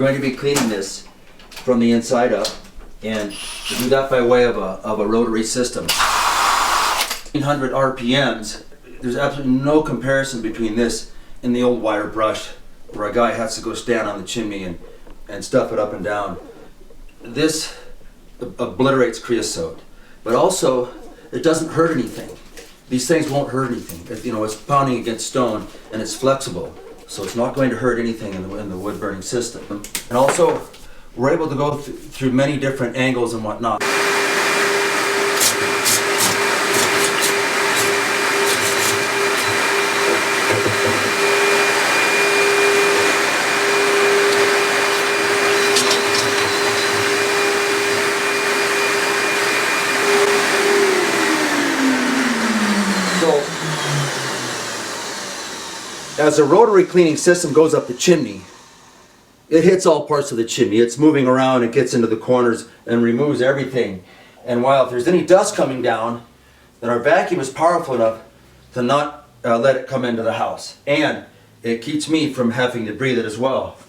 going to be cleaning this from the inside up, and we do that by way of a rotary system. 100 RPMs, there's absolutely no comparison between this and the old wire brush where a guy has to go stand on the chimney and stuff it up and down. This obliterates creosote, but also it doesn't hurt anything. These things won't hurt anything. It's pounding against stone and it's flexible, so it's not going to hurt anything in the wood burning system. And also, we're able to go through many different angles and whatnot. As the rotary cleaning system goes up the chimney, it hits all parts of the chimney. It's moving around, it gets into the corners and removes everything. And while if there's any dust coming down, then our vacuum is powerful enough to not let it come into the house. And it keeps me from having to breathe it as well.